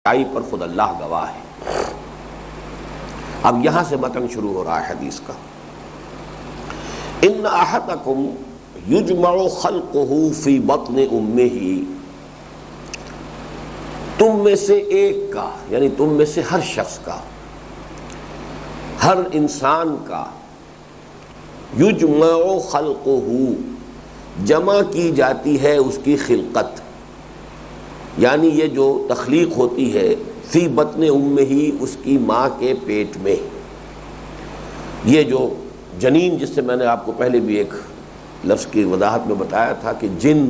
سچائی پر خود اللہ گواہ ہے۔ اب یہاں سے متن شروع ہو رہا ہے حدیث کا۔ ان احدکم یجمع خلقہ فی بطن امہ، تم میں سے ایک کا، یعنی تم میں سے ہر شخص کا، ہر انسان کا، یجمع خلقہ جمع کی جاتی ہے اس کی خلقت، یعنی یہ جو تخلیق ہوتی ہے فی بطن امہ ہی، اس کی ماں کے پیٹ میں۔ یہ جو جنین، جس سے میں نے آپ کو پہلے بھی ایک لفظ کی وضاحت میں بتایا تھا کہ جن،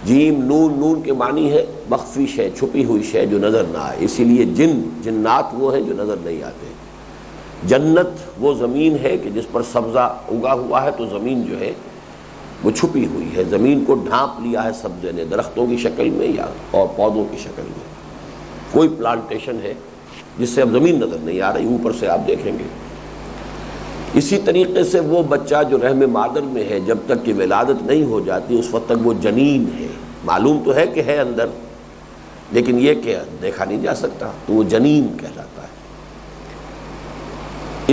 جیم نون، نون کے معنی ہے مخفی شے، چھپی ہوئی شے جو نظر نہ آئے، اسی لیے جن، جنات وہ ہیں جو نظر نہیں آتے۔ جنت وہ زمین ہے کہ جس پر سبزہ اگا ہوا ہے، تو زمین جو ہے وہ چھپی ہوئی ہے، زمین کو ڈھانپ لیا ہے سبزے نے، درختوں کی شکل میں یا اور پودوں کی شکل میں۔ کوئی پلانٹیشن ہے جس سے اب زمین نظر نہیں آ رہی، اوپر سے آپ دیکھیں گے۔ اسی طریقے سے وہ بچہ جو رحم مادر میں ہے، جب تک کہ ولادت نہیں ہو جاتی اس وقت تک وہ جنین ہے، معلوم تو ہے کہ ہے اندر، لیکن یہ کہ دیکھا نہیں جا سکتا، تو وہ جنین کہلاتا ہے۔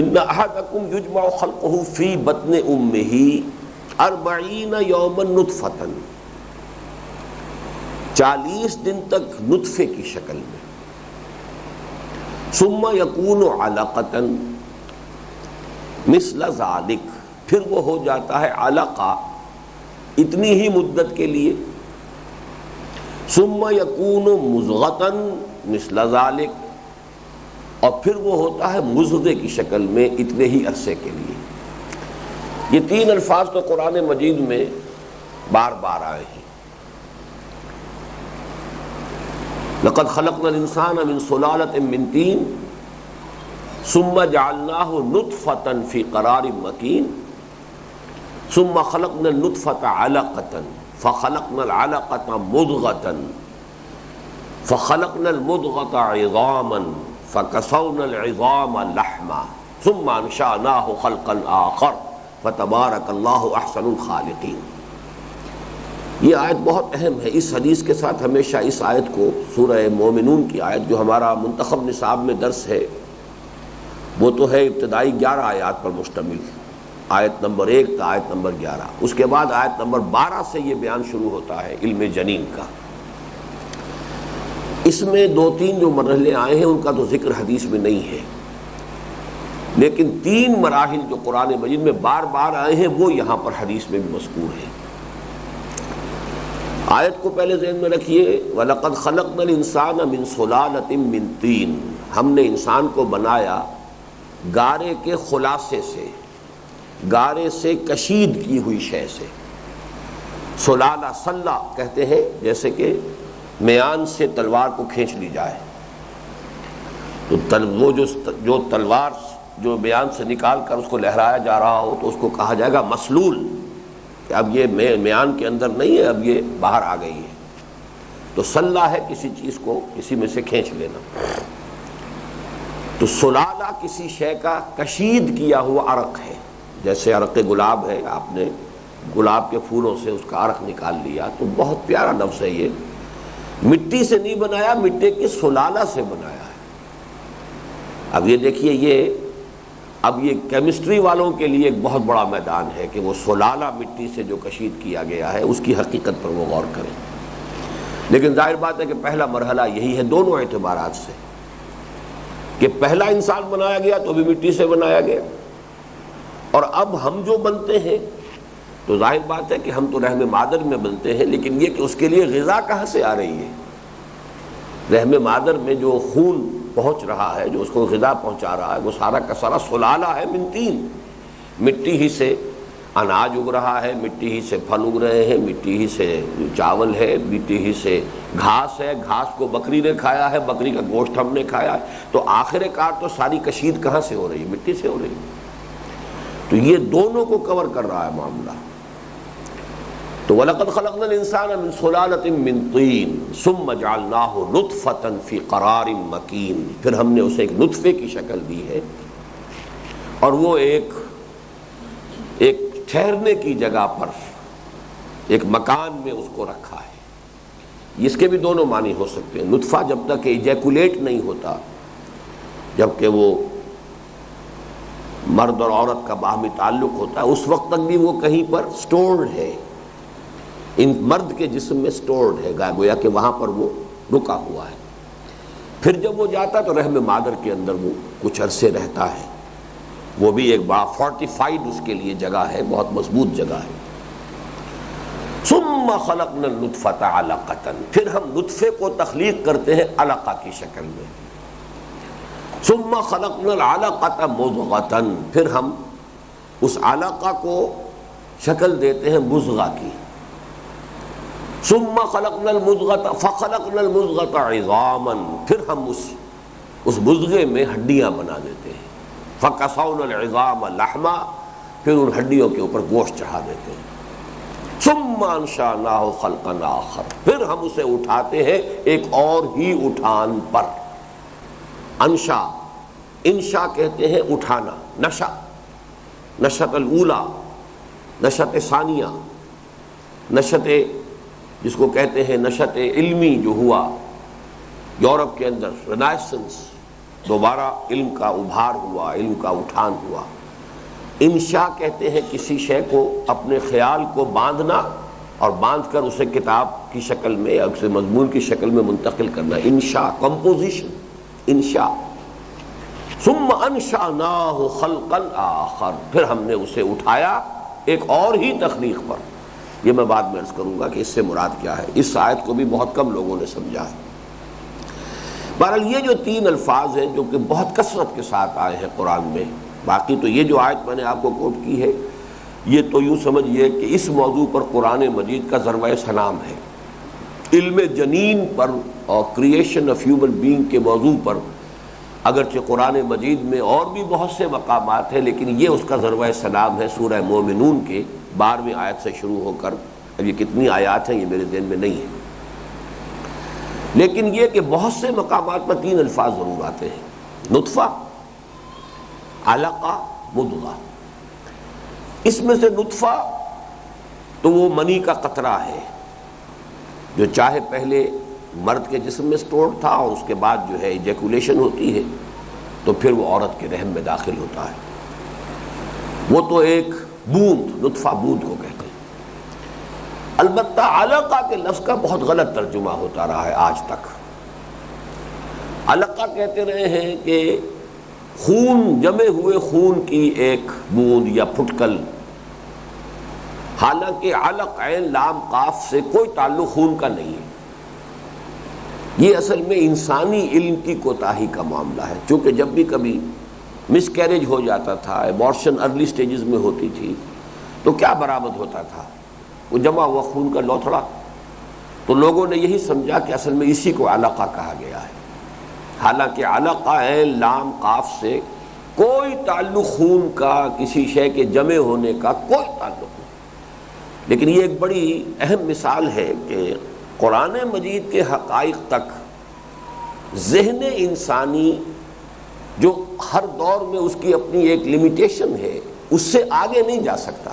ان احدکم یجمع خلقہ فی بطن امہ 40 یوما نطفۃ، 40 دن تک نطفے کی شکل میں، ثم یکون علقۃ مثل ذالک، پھر وہ ہو جاتا ہے علقہ اتنی ہی مدت کے لیے، ثم یکون مضغۃ مثل ذالک، اور پھر وہ ہوتا ہے مضغے کی شکل میں اتنے ہی عرصے کے لیے۔ یہ تین الفاظ تو قرآن مجید میں بار بار آئے ہیں۔ لقد خلقنا الانسان من صلالۃ من طین ثم جعلناہ نطفۃ فی قرار مکین ثم خلقنا النطفۃ علقۃ فخلقنا العلقۃ مضغۃ فخلقنا المضغۃ عظاما فکسونا العظام لحما ثم انشأناہ خلقا آخر فتبارک اللہ احسن الخالقین۔ یہ آیت بہت اہم ہے۔ اس حدیث کے ساتھ ہمیشہ اس آیت کو، سورہ مومنون کی آیت جو ہمارا منتخب نصاب میں درس ہے، وہ تو ہے ابتدائی 11 آیات پر مشتمل، آیت نمبر 1 تا آیت نمبر 11۔ اس کے بعد آیت نمبر 12 سے یہ بیان شروع ہوتا ہے علم جنین کا۔ اس میں 2-3 جو مرحلے آئے ہیں ان کا تو ذکر حدیث میں نہیں ہے، لیکن 3 مراحل جو قرآن مجید میں بار بار آئے ہیں وہ یہاں پر حدیث میں بھی مذکور ہیں۔ آیت کو پہلے ذہن میں رکھیے، وَلَقَدْ خَلَقْنَا الْإِنسَانَ مِنْ صُلَالَةٍ مِّن طِينٍ، ہم نے انسان کو بنایا گارے کے خلاصے سے، گارے سے کشید کی ہوئی شے سے۔ سلالہ، سلہ کہتے ہیں جیسے کہ میان سے تلوار کو کھینچ لی جائے، تو وہ جو تلوار جو میان سے نکال کر اس کو لہرایا جا رہا ہو تو اس کو کہا جائے گا مسلول، کہ اب یہ میان کے اندر نہیں ہے، اب یہ باہر آ گئی ہے۔ تو سلہ ہے کسی چیز کو کسی میں سے کھینچ لینا۔ تو سلالہ کسی شے کا کشید کیا ہوا عرق ہے، جیسے عرق گلاب ہے، آپ نے گلاب کے پھولوں سے اس کا عرق نکال لیا، تو بہت پیارا لفظ ہے یہ۔ مٹی سے نہیں بنایا، مٹی کے سلالہ سے بنایا ہے۔ اب یہ دیکھیے، اب یہ کیمسٹری والوں کے لیے ایک بہت بڑا میدان ہے کہ وہ سلالہ مٹی سے جو کشید کیا گیا ہے اس کی حقیقت پر وہ غور کریں۔ لیکن ظاہر بات ہے کہ پہلا مرحلہ یہی ہے دونوں اعتبارات سے، کہ پہلا انسان بنایا گیا تو بھی مٹی سے بنایا گیا، اور اب ہم جو بنتے ہیں تو ظاہر بات ہے کہ ہم تو رحم مادر میں بنتے ہیں، لیکن یہ کہ اس کے لیے غذا کہاں سے آ رہی ہے؟ رحم مادر میں جو خون پہنچ رہا ہے، جو اس کو غذا پہنچا رہا ہے، وہ سارا کا سارا سلالہ ہے من طین، مٹی ہی سے اناج اگ رہا ہے، مٹی ہی سے پھل اگ رہے ہیں، مٹی ہی سے چاول ہے، مٹی ہی سے گھاس ہے، گھاس کو بکری نے کھایا ہے، بکری کا گوشت ہم نے کھایا ہے، تو آخر کار تو ساری کشید کہاں سے ہو رہی ہے؟ مٹی سے ہو رہی ہے۔ تو یہ دونوں کو کور کر رہا ہے معاملہ۔ تو وَلَقَدْ خَلَقْنَا الْإِنسَانَ مِنْ صُلَالَةٍ مِّن طِينٍ ثُمَّ جَعَلْنَاهُ نُطْفَةً فِي قَرَارٍ مَّكِينٍ، پھر ہم نے اسے ایک نطفے کی شکل دی ہے، اور وہ ایک ٹھہرنے کی جگہ پر، ایک مکان میں اس کو رکھا ہے۔ اس کے بھی دونوں معنی ہو سکتے ہیں. نطفہ جب تک ایجیکولیٹ نہیں ہوتا، جبکہ وہ مرد اور عورت کا باہمی تعلق ہوتا ہے، اس وقت تک بھی وہ کہیں پر سٹورڈ ہے، ان مرد کے جسم میں سٹورڈ ہے، گویا کہ وہاں پر وہ رکا ہوا ہے. پھر جب وہ جاتا تو رحم مادر کے اندر وہ کچھ عرصے رہتا ہے. وہ بھی ایک بڑا فورٹیفائڈ اس کے لیے جگہ ہے، بہت مضبوط جگہ ہے. ثم خلقنا النطفة علقة، پھر ہم نطفے کو تخلیق کرتے ہیں علقہ کی شکل میں. ثم خلقنا العلقة مضغة، پھر ہم اس علقہ کو شکل دیتے ہیں مضغہ کی. ثم خلقنا المضغة فخلقنا المضغة عظاما، پھر ہم اس مضغے میں ہڈیاں بنا دیتے ہیں. فکسونا العظام لحما، پھر ان ہڈیوں کے اوپر گوشت چڑھا دیتے ہیں. ثم انشأناه خلقا آخر، پھر ہم اسے اٹھاتے ہیں ایک اور ہی اٹھان پر. انشا کہتے ہیں اٹھانا، نشأت الاولی، نشأت ثانیہ، نشأت جس کو کہتے ہیں نشأت علمی جو ہوا یورپ کے اندر، رینائسنس، دوبارہ علم کا ابھار ہوا، علم کا اٹھان ہوا. انشاء کہتے ہیں کسی شے کو اپنے خیال کو باندھنا اور باندھ کر اسے کتاب کی شکل میں یا اسے مضمون کی شکل میں منتقل کرنا. انشاء کمپوزیشن، انشاء. ثم انشأناه خلقا آخر، پھر ہم نے اسے اٹھایا ایک اور ہی تخلیق پر. یہ میں بعد میں عرض کروں گا کہ اس سے مراد کیا ہے. اس آیت کو بھی بہت کم لوگوں نے سمجھا ہے. بہرحال یہ جو تین الفاظ ہیں جو کہ بہت کثرت کے ساتھ آئے ہیں قرآن میں، باقی تو یہ جو آیت میں نے آپ کو کوٹ کی ہے یہ تو یوں سمجھیے کہ اس موضوع پر قرآن مجید کا ذروہ سلام ہے. علم جنین پر اور کریشن آف ہیومن بینگ کے موضوع پر اگرچہ قرآن مجید میں اور بھی بہت سے مقامات ہیں، لیکن یہ اس کا ذروہ سلام ہے. سورہ مومنون کے 12ویں آیت سے شروع ہو کر، اب یہ کتنی آیات ہیں یہ میرے ذہن میں نہیں ہے، لیکن یہ کہ بہت سے مقامات پر تین الفاظ ضرور آتے ہیں: نطفہ، علقہ، مضغہ. اس میں سے نطفہ تو وہ منی کا قطرہ ہے جو چاہے پہلے مرد کے جسم میں سٹورڈ تھا اور اس کے بعد جو ہے ایجیکولیشن ہوتی ہے تو پھر وہ عورت کے رحم میں داخل ہوتا ہے. وہ تو ایک بوند، نطفہ بوند کو کہتے ہیں. البتہ علقہ کے لفظ کا بہت غلط ترجمہ ہوتا رہا ہے آج تک. علقہ کہتے رہے ہیں کہ خون، جمے ہوئے خون کی ایک بوند یا پھٹکل، حالانکہ علق عین لام قاف سے کوئی تعلق خون کا نہیں ہے. یہ اصل میں انسانی علم کی کوتاہی کا معاملہ ہے. چونکہ جب بھی کبھی مس کیریج ہو جاتا تھا، ایبارشن ارلی سٹیجز میں ہوتی تھی، تو کیا برآمد ہوتا تھا؟ وہ جمع ہوا خون کا لوتھڑا. تو لوگوں نے یہی سمجھا کہ اصل میں اسی کو علقہ کہا گیا ہے، حالانکہ علقہ عین لام قاف سے کوئی تعلق خون کا، کسی شے کے جمع ہونے کا کوئی تعلق نہیں. لیکن یہ ایک بڑی اہم مثال ہے کہ قرآن مجید کے حقائق تک ذہن انسانی جو ہر دور میں اس کی اپنی ایک لمیٹیشن ہے، اس سے آگے نہیں جا سکتا.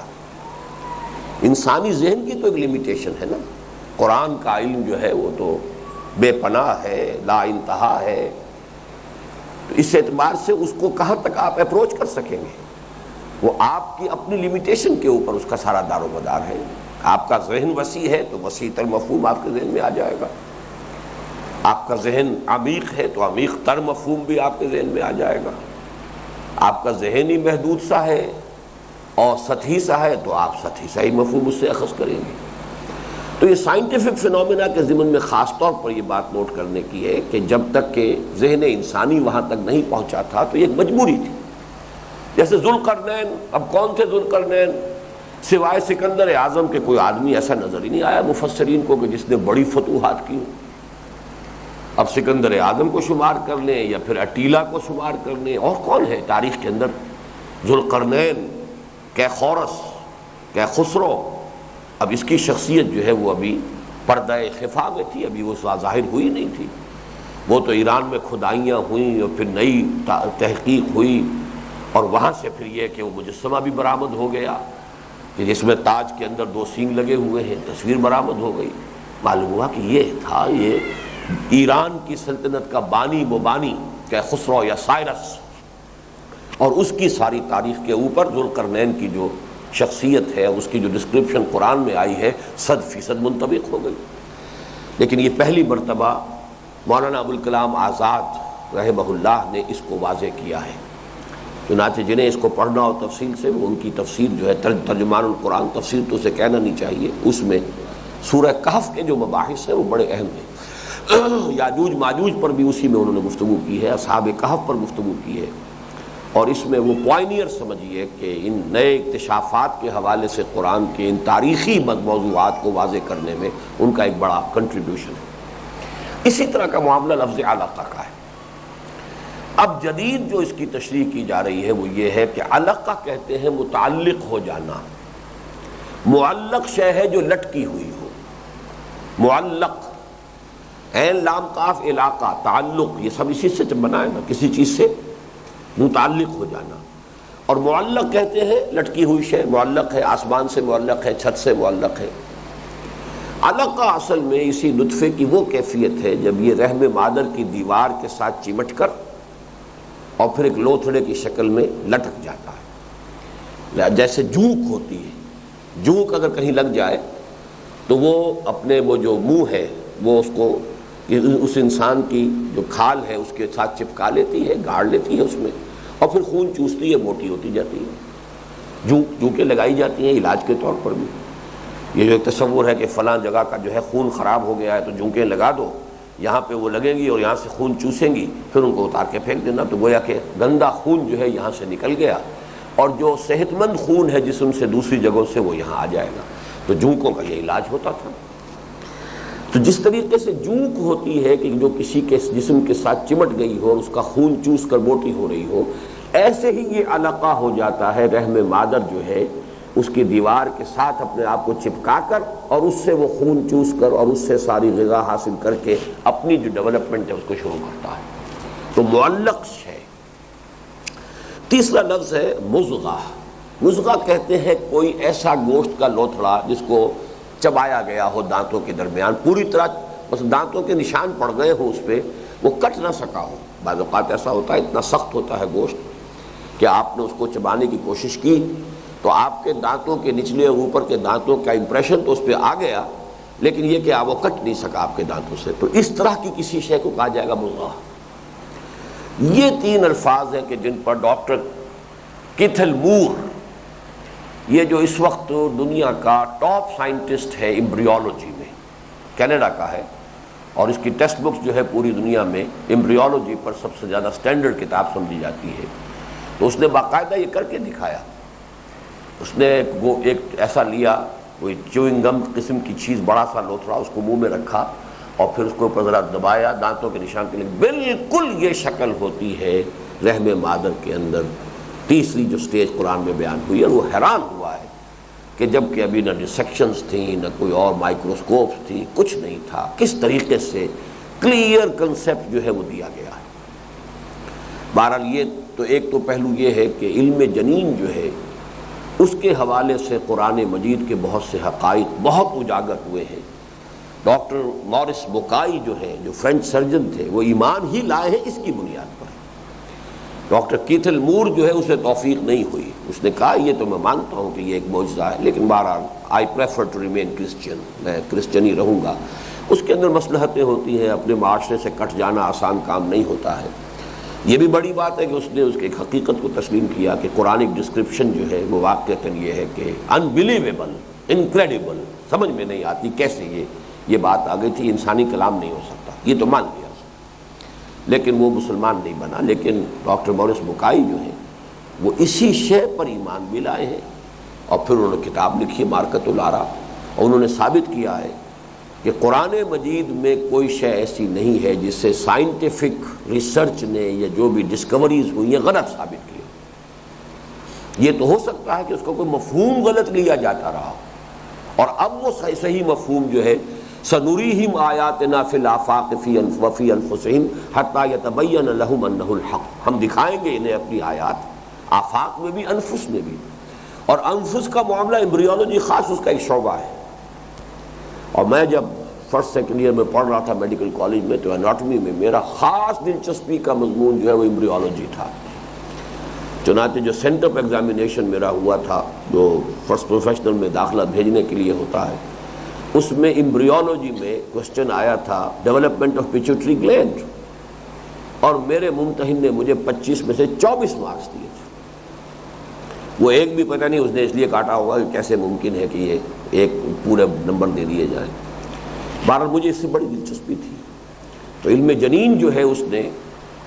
انسانی ذہن کی تو ایک لمیٹیشن ہے نا. قرآن کا علم جو ہے وہ تو بے پناہ ہے، لا انتہا ہے. تو اس اعتبار سے اس کو کہاں تک آپ اپروچ کر سکیں گے؟ وہ آپ کی اپنی لمیٹیشن کے اوپر اس کا سارا دار و مدار ہے. آپ کا ذہن وسیع ہے تو وسیع تر مفہوم آپ کے ذہن میں آ جائے گا. آپ کا ذہن عمیق ہے تو عمیق تر مفہوم بھی آپ کے ذہن میں آ جائے گا. آپ کا ذہن ہی محدود سا ہے اور سطحی سا ہے تو آپ سطحی سا ہی مفہوم اس سے اخذ کریں گے. تو یہ سائنٹیفک فنومینا کے ضمن میں خاص طور پر یہ بات نوٹ کرنے کی ہے کہ جب تک کہ ذہن انسانی وہاں تک نہیں پہنچا تھا تو یہ ایک مجبوری تھی. جیسے ذوالقرنین، اب کون تھے ذوالقرنین؟ سوائے سکندر اعظم کے کوئی آدمی ایسا نظر ہی نہیں آیا مفسرین کو کہ جس نے بڑی فتوحات کی. اب سکندر اعظم کو شمار کر لیں یا پھر اٹیلا کو شمار کر لیں، اور کون ہے تاریخ کے اندر؟ ذوالقرنین، کیخورس، کیخسرو. اب اس کی شخصیت جو ہے وہ ابھی پردہ خفا میں تھی، ابھی وہ ظاہر ہوئی نہیں تھی. وہ تو ایران میں کھدائیاں ہوئیں اور پھر نئی تحقیق ہوئی، اور وہاں سے پھر یہ کہ وہ مجسمہ بھی برآمد ہو گیا کہ جس میں تاج کے اندر 2 سینگ لگے ہوئے ہیں، تصویر برآمد ہو گئی. معلوم ہوا کہ یہ تھا، یہ ایران کی سلطنت کا بانی مبانی کہ خسرو یا سائرس، اور اس کی ساری تاریخ کے اوپر ذوالقرنین کی جو شخصیت ہے، اس کی جو ڈسکرپشن قرآن میں آئی ہے 100% منطبق ہو گئی۔ لیکن یہ پہلی مرتبہ مولانا ابوالکلام آزاد رحمہ اللہ نے اس کو واضح کیا ہے۔ چنانچہ جنہیں اس کو پڑھنا ہو تفصیل سے، وہ ان کی تفسیر جو ہے ترجمان القرآن، تفسیر تو اسے کہنا نہیں چاہیے، اس میں سورہ کہف کے جو مباحث ہیں وہ بڑے اہم ہیں۔ یاجوج ماجوج پر بھی اسی میں انہوں نے گفتگو کی ہے، اصحاب کہف پر گفتگو کی ہے، اور اس میں وہ پوائنیئر سمجھیے کہ ان نئے اکتشافات کے حوالے سے قرآن کے ان تاریخی موضوعات کو واضح کرنے میں ان کا ایک بڑا کنٹریبیوشن ہے۔ اسی طرح کا معاملہ لفظ علقہ کا ہے۔ اب جدید جو اس کی تشریح کی جا رہی ہے وہ یہ ہے کہ علقہ کہتے ہیں متعلق ہو جانا، معلق شے ہے جو لٹکی ہوئی ہو، معلق، عین لام قاف علاقہ، تعلق، یہ سب اسی سے بنا ہے نا، کسی چیز سے متعلق ہو جانا۔ اور معلق کہتے ہیں لٹکی ہوئی شے، معلق ہے، آسمان سے معلق ہے، چھت سے معلق ہے۔ علقہ اصل میں اسی نطفے کی وہ کیفیت ہے جب یہ رحم مادر کی دیوار کے ساتھ چمٹ کر اور پھر ایک لوتھڑے کی شکل میں لٹک جاتا ہے، جیسے جونک ہوتی ہے۔ جونک اگر کہیں لگ جائے تو وہ اپنے وہ جو منہ ہے وہ اس کو اس انسان کی جو کھال ہے اس کے ساتھ چپکا لیتی ہے، گاڑ لیتی ہے اس میں، اور پھر خون چوستی ہے، موٹی ہوتی جاتی ہے۔ جونکیں لگائی جاتی ہیں علاج کے طور پر بھی۔ یہ جو ایک تصور ہے کہ فلاں جگہ کا جو ہے خون خراب ہو گیا ہے تو جونکیں لگا دو، یہاں پہ وہ لگیں گی اور یہاں سے خون چوسیں گی، پھر ان کو اتار کے پھینک دینا، تو گویا کہ گندا خون جو ہے یہاں سے نکل گیا اور جو صحت مند خون ہے جسم سے دوسری جگہوں سے وہ یہاں آ جائے گا۔ تو جونکوں کا یہ علاج ہوتا تھا۔ تو جس طریقے سے جونک ہوتی ہے کہ جو کسی کے جسم کے ساتھ چمٹ گئی ہو اور اس کا خون چوس کر موٹی ہو رہی ہو، ایسے ہی یہ علقہ ہو جاتا ہے رحم مادر جو ہے اس کی دیوار کے ساتھ اپنے آپ کو چپکا کر، اور اس سے وہ خون چوس کر اور اس سے ساری غذا حاصل کر کے اپنی جو ڈیولپمنٹ ہے اس کو شروع کرتا ہے۔ تو معلق ہے۔ تیسرا لفظ ہے مضغہ۔ مضغہ کہتے ہیں کوئی ایسا گوشت کا لوتھڑا جس کو چبایا گیا ہو دانتوں کے درمیان، پوری طرح بس دانتوں کے نشان پڑ گئے ہو اس پہ، وہ کٹ نہ سکا ہو۔ بعض اوقات ایسا ہوتا ہے اتنا سخت ہوتا ہے گوشت کہ آپ نے اس کو چبانے کی کوشش کی تو آپ کے دانتوں کے نچلے اور اوپر کے دانتوں کا امپریشن تو اس پہ آ گیا، لیکن یہ کہ وہ کٹ نہیں سکا آپ کے دانتوں سے، تو اس طرح کی کسی شے کو کہا جائے گا مضغہ۔ یہ تین الفاظ ہیں کہ جن پر ڈاکٹر کیتھل مور، یہ جو اس وقت دنیا کا ٹاپ سائنٹسٹ ہے ایمبریولوجی میں، کینیڈا کا ہے، اور اس کی ٹیکسٹ بکس جو ہے پوری دنیا میں ایمبریولوجی پر سب سے زیادہ سٹینڈرڈ کتاب سمجھی جاتی ہے، تو اس نے باقاعدہ یہ کر کے دکھایا۔ اس نے ایک ایسا لیا، کوئی چیوئنگ گم قسم کی چیز، بڑا سا لوتھڑا، اس کو منہ میں رکھا اور پھر اس کو اوپر ذرا دبایا دانتوں کے نشان کے لیے، بالکل یہ شکل ہوتی ہے رحم مادر کے اندر تیسری جو سٹیج قرآن میں بیان ہوئی ہے۔ اور وہ حیران ہوا ہے کہ جب کہ ابھی نہ ڈسیکشنز تھیں، نہ کوئی اور مائکروسکوپس تھی، کچھ نہیں تھا، کس طریقے سے کلیئر کنسیپٹ جو ہے وہ دیا گیا ہے۔ بہرحال یہ تو ایک تو پہلو یہ ہے کہ علم جنین جو ہے اس کے حوالے سے قرآن مجید کے بہت سے حقائق بہت اجاگر ہوئے ہیں۔ ڈاکٹر مورس بوکائی جو ہے، جو فرینچ سرجن تھے، وہ ایمان ہی لائے ہیں اس کی بنیاد پر۔ ڈاکٹر کیتھل مور جو ہے اسے توفیق نہیں ہوئی، اس نے کہا یہ تو میں مانتا ہوں کہ یہ ایک معجزہ ہے، لیکن بہرحال I prefer to remain Christian, میں کرسچن ہی رہوں گا۔ اس کے اندر مصلحتیں ہوتی ہیں، اپنے معاشرے سے کٹ جانا آسان کام نہیں ہوتا ہے۔ یہ بھی بڑی بات ہے کہ اس نے اس کی ایک حقیقت کو تسلیم کیا کہ قرآنک ڈسکرپشن جو ہے وہ واقعتاً یہ ہے کہ انبلیویبل، انکریڈیبل، سمجھ میں نہیں آتی کیسے یہ بات آ گئی تھی، انسانی کلام نہیں ہو سکتا، یہ تو مان لیا، لیکن وہ مسلمان نہیں بنا۔ لیکن ڈاکٹر مورس بوکائی جو ہے وہ اسی شے پر ایمان بھی لائے ہیں، اور پھر انہوں نے کتاب لکھی مارکت الآراء، اور انہوں نے ثابت کیا ہے کہ قرآن مجید میں کوئی شے ایسی نہیں ہے جس سے سائنٹیفک ریسرچ نے یا جو بھی ڈسکوریز ہوئی ہیں غلط ثابت کی۔ یہ تو ہو سکتا ہے کہ اس کو کوئی مفہوم غلط لیا جاتا رہا، اور اب وہ صحیح مفہوم جو ہے سنریہم آیاتنا فی الآفاق وفی انفسہم حتی یتبین لہم انہ الحق، ہم دکھائیں گے انہیں اپنی آیات، آفاق میں بھی انفس میں بھی۔ اور انفس کا معاملہ ایمبریولوجی خاص اس کا ایک شعبہ ہے، اور میں جب فرسٹ سیکنڈ ایئر میں پڑھ رہا تھا میڈیکل کالج میں، تو اناٹمی میں میرا خاص دلچسپی کا مضمون جو ہے وہ ایمبریولوجی تھا۔ چنانچہ جو سینٹ آف ایگزامینیشن میرا ہوا تھا، جو فرسٹ پروفیشنل میں داخلہ بھیجنے کے لیے ہوتا ہے، اس میں ایمبریولوجی میں کوشچن آیا تھا ڈیولپمنٹ آف پیچوٹری گلینڈ، اور میرے ممتحن نے مجھے 25 میں سے 24 مارکس دیے تھے۔ وہ ایک بھی پتہ نہیں اس نے اس لیے کاٹا ہوگا کہ کیسے ممکن ہے کہ یہ ایک پورے نمبر دے دیے جائیں۔ بہرحال مجھے اس سے بڑی دلچسپی تھی، تو علم جنین جو ہے اس نے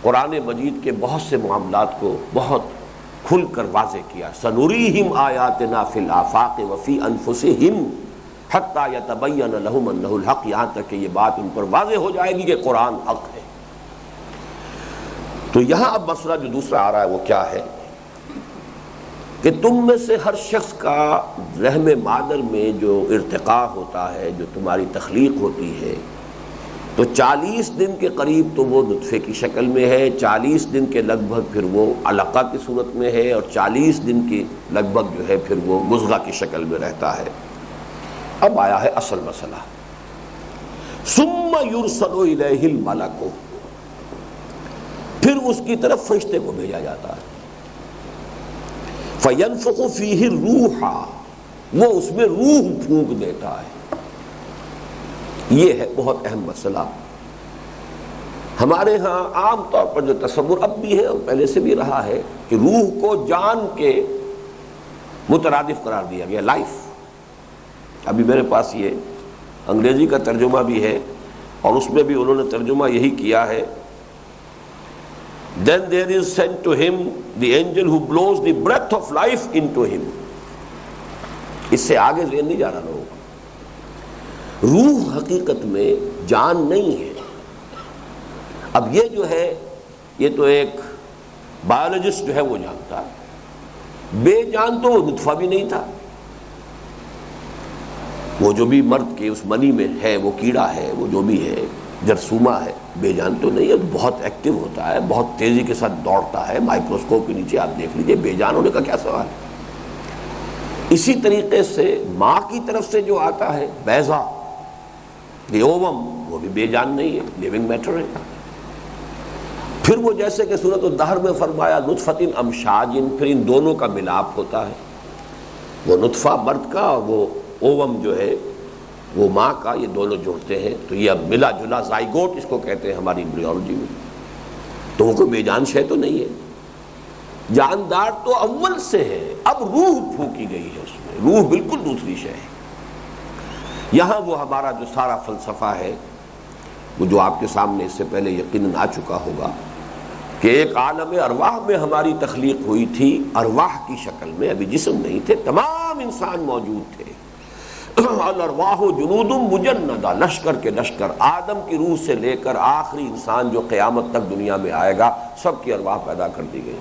قرآن مجید کے بہت سے معاملات کو بہت کھل کر واضح کیا۔ سنریہم آیاتنا فی الآفاق وفی انفسہم حتی یتبین لہم انہ الحق، یہاں تک کہ یہ بات ان پر واضح ہو جائے گی کہ قرآن حق ہے۔ تو یہاں اب مسئلہ جو دوسرا آ رہا ہے وہ کیا ہے کہ تم میں سے ہر شخص کا رحم مادر میں جو ارتقاء ہوتا ہے، جو تمہاری تخلیق ہوتی ہے، تو 40 دن کے قریب تو وہ نطفے کی شکل میں ہے، 40 دن کے لگ بھگ پھر وہ علقہ کی صورت میں ہے، اور 40 دن کی لگ بھگ جو ہے پھر وہ مضغہ کی شکل میں رہتا ہے۔ اب آیا ہے اصل مسئلہ، ثم یرسل الیہ الملک، پھر اس کی طرف فرشتے کو بھیجا جاتا ہے، فینفخ فیہ الروح، وہ اس میں روح پھونک دیتا ہے۔ یہ ہے بہت اہم مسئلہ۔ ہمارے ہاں عام طور پر جو تصور اب بھی ہے اور پہلے سے بھی رہا ہے کہ روح کو جان کے مترادف قرار دیا گیا، لائف۔ ابھی میرے پاس یہ انگریزی کا ترجمہ بھی ہے، اور اس میں بھی انہوں نے ترجمہ یہی کیا ہے، then there is sent to him the angel who blows the breath of life into him۔ اس سے آگے ذہن نہیں جا رہا لوگوں کا۔ روح حقیقت میں جان نہیں ہے۔ اب یہ جو ہے یہ تو ایک بایولوجسٹ جو ہے وہ جانتا ہے، بے جان تو وہ نطفہ بھی نہیں تھا، وہ جو بھی مرد کے اس منی میں ہے وہ کیڑا ہے، وہ جو بھی ہے جرثومہ ہے، بے جان تو نہیں ہے، بہت ایکٹیو ہوتا ہے، بہت تیزی کے ساتھ دوڑتا ہے، مائکروسکوپ کے نیچے آپ دیکھ لیجئے، بے جان ہونے کا کیا سوال ہے۔ اسی طریقے سے ماں کی طرف سے جو آتا ہے بیضہ، اووم، وہ بھی بے جان نہیں ہے، لیونگ میٹر ہے۔ پھر وہ جیسے کہ سورۃ الدہر میں فرمایا نطفۃ امشاج، پھر ان دونوں کا ملاپ ہوتا ہے، وہ نطفہ مرد کا اور وہ اووم جو ہے وہ ماں کا، یہ دونوں جڑتے ہیں، تو یہ اب ملا جلا زائگوٹ اس کو کہتے ہیں ہماری ایمبریولوجی میں۔ تو وہ کوئی بے جان شے تو نہیں ہے، جاندار تو اول سے ہے، اب روح پھونکی گئی ہے اس میں، روح بالکل دوسری شے ہے۔ یہاں وہ ہمارا جو سارا فلسفہ ہے وہ جو آپ کے سامنے اس سے پہلے یقیناً آ چکا ہوگا کہ ایک عالم ارواح میں ہماری تخلیق ہوئی تھی، ارواح کی شکل میں، ابھی جسم نہیں تھے، تمام انسان موجود تھے۔ الارواح جنود مجندہ، لشکر کے لشکر، آدم کی روح سے لے کر آخری انسان جو قیامت تک دنیا میں آئے گا، سب کی ارواح پیدا کر دی گئی۔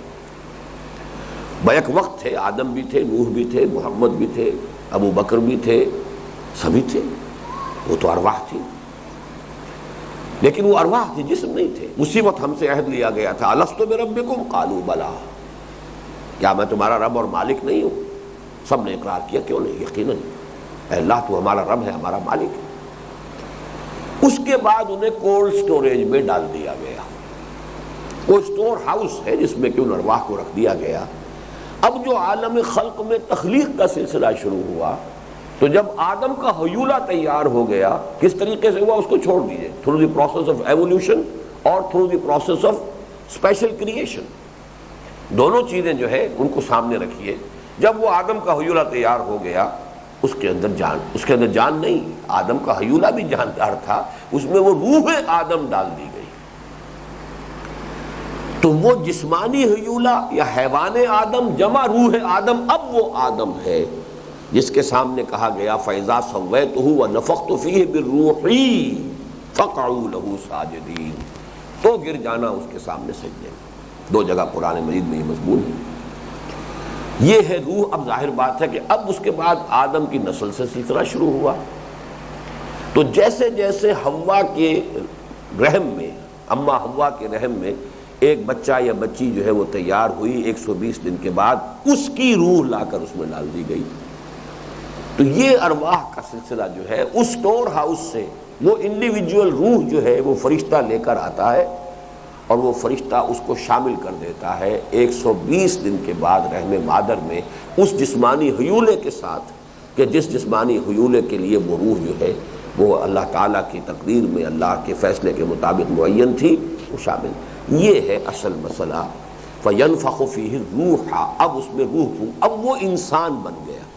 بیک وقت تھے، آدم بھی تھے، نوح بھی تھے، محمد بھی تھے، ابو بکر بھی تھے، سبھی تھے، وہ تو ارواح تھی، لیکن وہ ارواح تھی، جسم نہیں تھے۔ اسی وقت ہم سے عہد لیا گیا تھا، الستو بربکم قالوا بلی، کیا میں تمہارا رب اور مالک نہیں ہوں؟ سب نے اقرار کیا، کیوں نہیں، یقیناً اے اللہ تو ہمارا رب ہے، ہمارا مالک ہے۔ اس کے بعد انہیں کولڈ سٹوریج میں ڈال دیا گیا، وہ اسٹور ہاؤس ہے جس میں کہ ان ارواح کو رکھ دیا گیا۔ اب جو عالم خلق میں تخلیق کا سلسلہ شروع ہوا، تو جب آدم کا حیولہ تیار ہو گیا، کس طریقے سے ہوا اس کو چھوڑ دیجیے، through the process of evolution اور through the process of special creation, دونوں چیزیں جو ہے ان کو سامنے رکھیے۔ جب وہ آدم کا حیولہ تیار ہو گیا، اس کے اندر جان نہیں، آدم کا حیولہ بھی جاندار تھا، اس میں وہ روح آدم ڈال دی گئی، تو وہ جسمانی حیولہ یا حیوان آدم جمع روح آدم، اب وہ آدم ہے جس کے سامنے کہا گیا فَإِذَا سَوَّيْتُهُ وَنَفَخْتُ فِيهِ بِالرُّوحِ فَقَعُوا لَهُ سَاجِدِينَ، تو گر جانا اس کے سامنے سجدے میں۔ دو جگہ قرآن مجید میں یہ مضمون ہے۔ یہ ہے روح۔ اب ظاہر بات ہے کہ اب اس کے بعد آدم کی نسل سے سلسلہ شروع ہوا، تو جیسے جیسے حوا کے رحم میں، اما حوا کے رحم میں ایک بچہ یا بچی جو ہے وہ تیار ہوئی، 120 دن کے بعد اس کی روح لا کر اس میں ڈال دی گئی۔ تو یہ ارواح کا سلسلہ جو ہے اس اسٹور ہاؤس سے وہ انڈیویجول روح جو ہے وہ فرشتہ لے کر آتا ہے اور وہ فرشتہ اس کو شامل کر دیتا ہے 120 دن کے بعد رحم مادر میں اس جسمانی حیولے کے ساتھ کہ جس جسمانی حیولے کے لیے وہ روح جو ہے وہ اللہ تعالیٰ کی تقدیر میں اللہ کے فیصلے کے مطابق معین تھی، وہ شامل۔ یہ ہے اصل مسئلہ۔ فَيَنْفَخُ فِيهِ الرُّوحَ، اب اس میں روح اب وہ انسان بن گیا۔